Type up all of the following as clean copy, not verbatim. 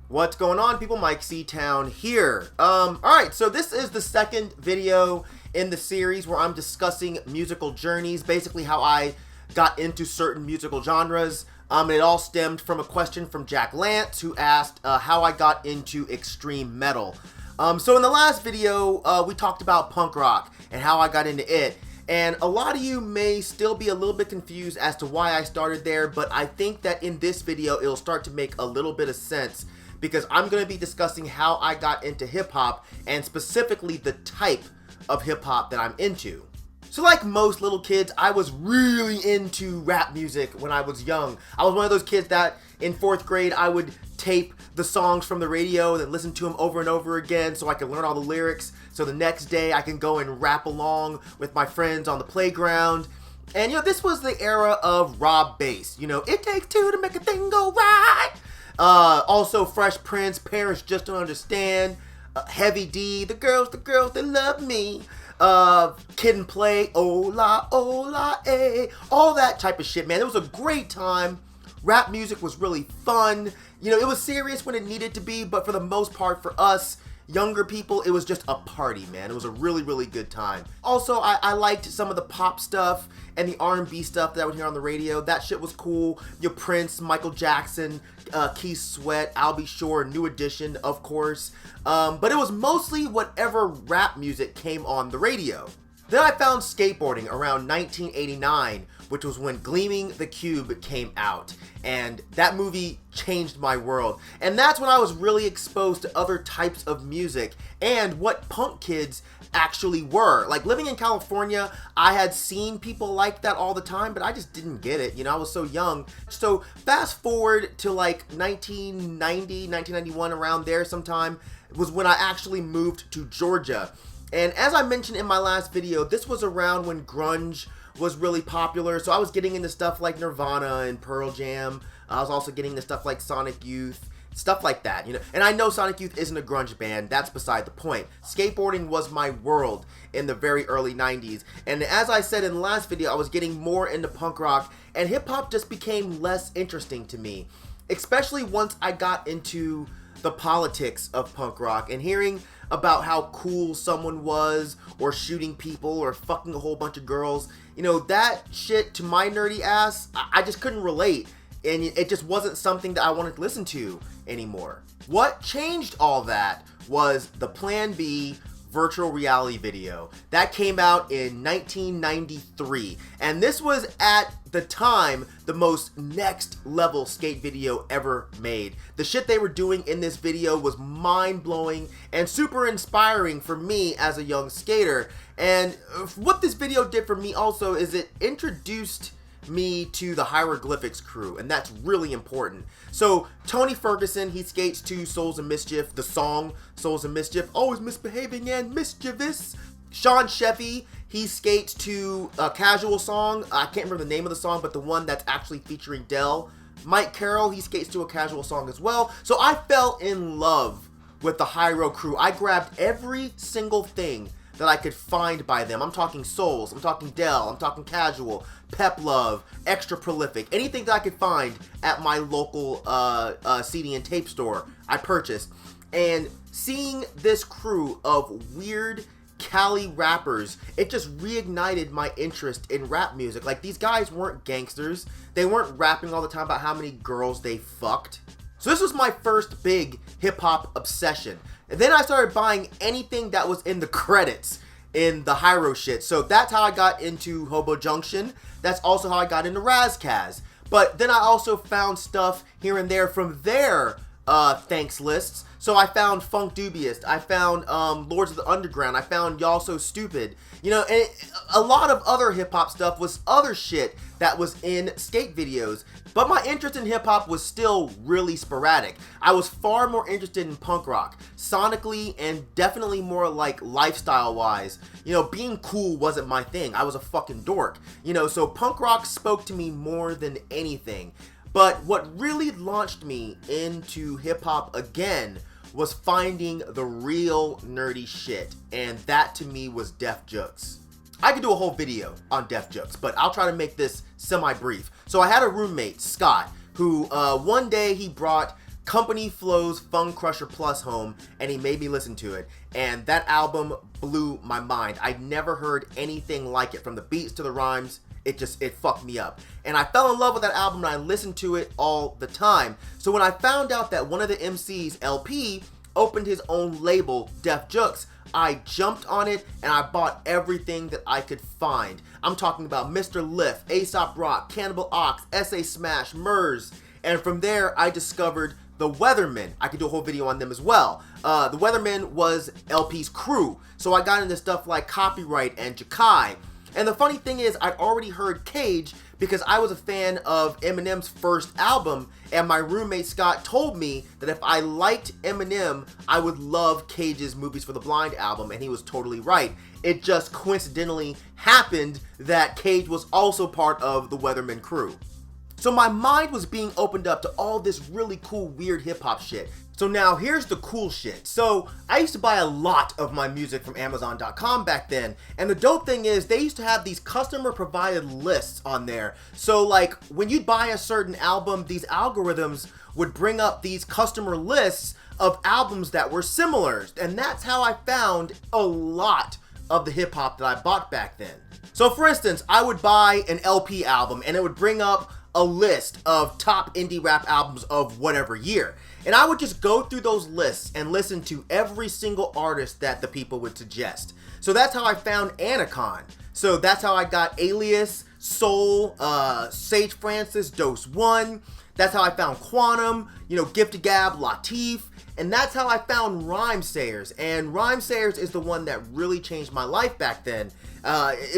What's going on, people? Myke C-Town here. Alright, so this is the second video in the series where I'm discussing musical journeys, basically how I got into certain musical genres. It all stemmed from a question from Jack Lance, who asked how I got into extreme metal. So in the last video, we talked about punk rock and how I got into it. And a lot of you may still be a little bit confused as to why I started there, but I think that in this video, it'll start to make a little bit of sense because I'm going to be discussing how I got into hip-hop and specifically the type of hip-hop that I'm into. So like most little kids, I was really into rap music when I was young. I was one of those kids that in 4th grade, I would tape the songs from the radio and then listen to them over and over again so I could learn all the lyrics. So the next day I can go and rap along with my friends on the playground. And this was the era of Rob Bass. It takes two to make a thing go right. Also Fresh Prince, Parents Just Don't Understand, Heavy D, the girls, they love me. Kid and Play, Ola, Ola, eh. All that type of shit, man. It was a great time. Rap music was really fun. It was serious when it needed to be, but for the most part, for us younger people, it was just a party, man. It was a really, really good time. Also, I liked some of the pop stuff and the R&B stuff that I would hear on the radio. That shit was cool. Prince, Michael Jackson, Keith Sweat, Albie Shore, New Edition, of course. But it was mostly whatever rap music came on the radio. Then I found skateboarding around 1989, which was when Gleaming the Cube came out, and that movie changed my world. And that's when I was really exposed to other types of music and what punk kids actually were. Like, living in California, I had seen people like that all the time, but I just didn't get it. I was so young. So fast forward to like 1990, 1991, around there sometime, was when I actually moved to Georgia. And as I mentioned in my last video, this was around when grunge was really popular. So I was getting into stuff like Nirvana and Pearl Jam. I was also getting into stuff like Sonic Youth, stuff like that, And I know Sonic Youth isn't a grunge band. That's beside the point. Skateboarding was my world in the very early 90s. And as I said in the last video, I was getting more into punk rock, and hip hop just became less interesting to me, especially once I got into the politics of punk rock and hearing about how cool someone was, or shooting people, or fucking a whole bunch of girls. That shit, to my nerdy ass, I just couldn't relate, and it just wasn't something that I wanted to listen to anymore. What changed all that was the Plan B virtual reality video that came out in 1993, and this was at the time the most next level skate video ever made. The shit they were doing in this video was mind-blowing and super inspiring for me as a young skater. And what this video did for me also is it introduced me to the Hieroglyphics crew, and that's really important. So Tony Ferguson, he skates to Souls of Mischief, the song Souls of Mischief, always misbehaving and mischievous. Sean Sheffy, he skates to a Casual song. I can't remember the name of the song, but the one that's actually featuring Dell. Mike Carroll, he skates to a Casual song as well. So I fell in love with the Hyro crew. I grabbed every single thing that I could find by them. I'm talking Souls, I'm talking Dell, I'm talking Casual, Pep Love, Extra Prolific, anything that I could find at my local CD and tape store, I purchased. And seeing this crew of weird Cali rappers, it just reignited my interest in rap music. Like, these guys weren't gangsters. They weren't rapping all the time about how many girls they fucked. So this was my first big hip-hop obsession. And then I started buying anything that was in the credits in the Hyro shit. So that's how I got into Hobo Junction. That's also how I got into Razkaz. But then I also found stuff here and there from their thanks lists. So I found Funk Dubious, I found Lords of the Underground, I found Y'all So Stupid, and a lot of other hip-hop stuff was other shit that was in skate videos. But my interest in hip-hop was still really sporadic. I was far more interested in punk rock, sonically and definitely more like lifestyle-wise. Being cool wasn't my thing. I was a fucking dork. So punk rock spoke to me more than anything. But what really launched me into hip-hop again was finding the real nerdy shit, and that to me was Def Jux. I could do a whole video on Def Jux, but I'll try to make this semi-brief. So I had a roommate, Scott, who one day he brought Company Flow's Fun Crusher Plus home, and he made me listen to it. And that album blew my mind. I'd never heard anything like it, from the beats to the rhymes. It fucked me up. And I fell in love with that album, and I listened to it all the time. So when I found out that one of the MCs, LP, opened his own label, Def Jux, I jumped on it and I bought everything that I could find. I'm talking about Mr. Lift, Aesop Rock, Cannibal Ox, S.A. Smash, Murs. And from there, I discovered the Weathermen. I could do a whole video on them as well. The Weathermen was LP's crew. So I got into stuff like Copyright and Jakai. And the funny thing is, I'd already heard Cage because I was a fan of Eminem's first album, and my roommate Scott told me that if I liked Eminem, I would love Cage's Movies for the Blind album, and he was totally right. It just coincidentally happened that Cage was also part of the Weathermen crew. So my mind was being opened up to all this really cool, weird hip-hop shit. So now here's the cool shit. So I used to buy a lot of my music from Amazon.com back then, and the dope thing is they used to have these customer provided lists on there. So like when you'd buy a certain album, these algorithms would bring up these customer lists of albums that were similar, and that's how I found a lot of the hip hop that I bought back then. So for instance, I would buy an LP album and it would bring up a list of top indie rap albums of whatever year. And I would just go through those lists and listen to every single artist that the people would suggest. So that's how I found Anacon. So that's how I got Alias, Soul, Sage Francis, Dose One. That's how I found Quantum, Gifted Gab, Latif. And that's how I found Rhymesayers. And Rhymesayers is the one that really changed my life back then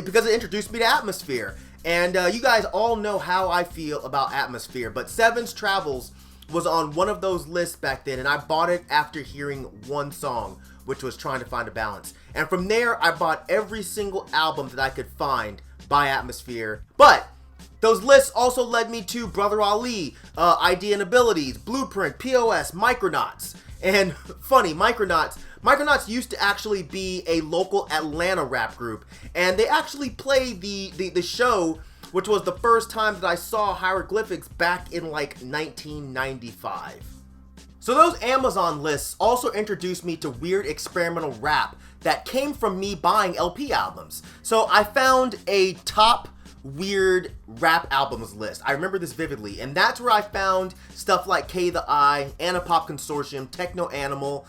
because it introduced me to Atmosphere. And you guys all know how I feel about Atmosphere, but Seven's Travels was on one of those lists back then, and I bought it after hearing one song, which was Trying to Find a Balance. And from there, I bought every single album that I could find by Atmosphere. But those lists also led me to Brother Ali, Idea and Abilities, Blueprint, POS, Micronauts. And funny, Micronauts used to actually be a local Atlanta rap group, and they actually played the show, which was the first time that I saw Hieroglyphics back in like 1995. So those Amazon lists also introduced me to weird experimental rap that came from me buying LP albums. So I found a top weird rap albums list. I remember this vividly, and that's where I found stuff like K the I, Anapop Consortium, Techno Animal,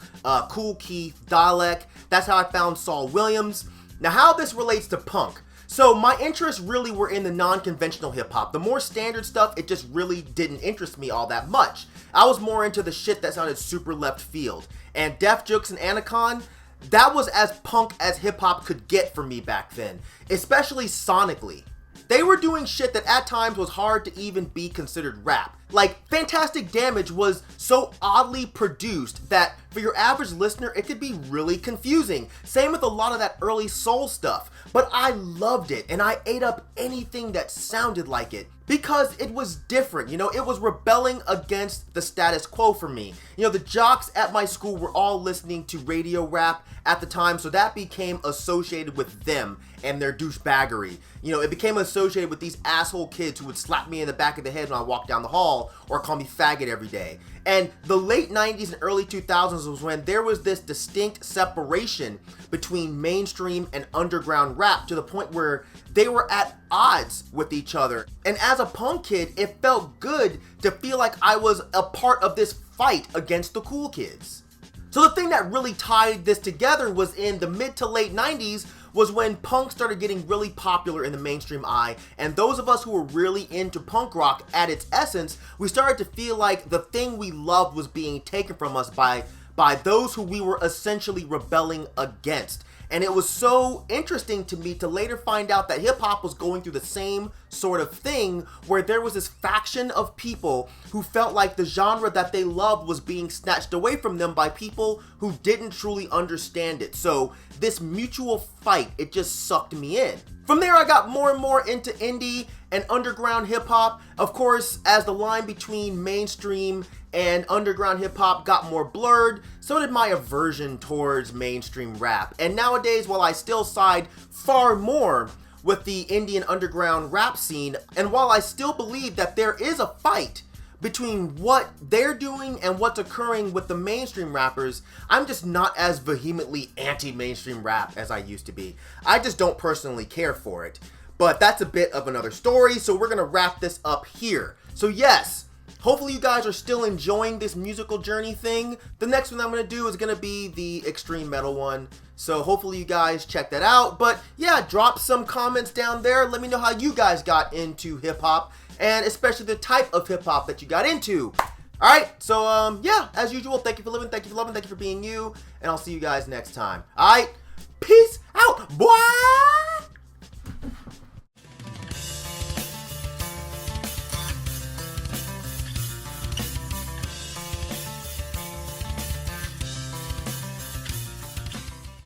Kool Keith, Dalek. That's how I found Saul Williams. Now how this relates to punk. So my interests really were in the non-conventional hip-hop. The more standard stuff, it just really didn't interest me all that much. I was more into the shit that sounded super left field. And Def Jux and Anacon, that was as punk as hip-hop could get for me back then, especially sonically. They were doing shit that at times was hard to even be considered rap. Like, Fantastic Damage was so oddly produced that for your average listener, it could be really confusing. Same with a lot of that early soul stuff. But I loved it, and I ate up anything that sounded like it because it was different. It was rebelling against the status quo for me. The jocks at my school were all listening to radio rap at the time, so that became associated with them and their douchebaggery. It became associated with these asshole kids who would slap me in the back of the head when I walked down the hall or call me faggot every day. And the late 90s and early 2000s was when there was this distinct separation between mainstream and underground rap to the point where they were at odds with each other. And as a punk kid, it felt good to feel like I was a part of this fight against the cool kids. So the thing that really tied this together was in the mid to late 90s was when punk started getting really popular in the mainstream eye, and those of us who were really into punk rock at its essence, we started to feel like the thing we loved was being taken from us by those who we were essentially rebelling against. And it was so interesting to me to later find out that hip-hop was going through the same sort of thing, where there was this faction of people who felt like the genre that they loved was being snatched away from them by people who didn't truly understand it. So this mutual fight, it just sucked me in. From there, I got more and more into indie and underground hip-hop. Of course, as the line between mainstream and underground hip-hop got more blurred, so did my aversion towards mainstream rap. And nowadays, while I still side far more with the indie and underground rap scene, and while I still believe that there is a fight between what they're doing and what's occurring with the mainstream rappers, I'm just not as vehemently anti-mainstream rap as I used to be. I just don't personally care for it. But that's a bit of another story, so we're gonna wrap this up here. So yes, hopefully you guys are still enjoying this musical journey thing. The next one I'm gonna do is gonna be the extreme metal one. So hopefully you guys check that out. But yeah, drop some comments down there. Let me know how you guys got into hip hop, and especially the type of hip hop that you got into. All right, so yeah, as usual, thank you for living, thank you for loving, thank you for being you, and I'll see you guys next time. All right, peace out, boy.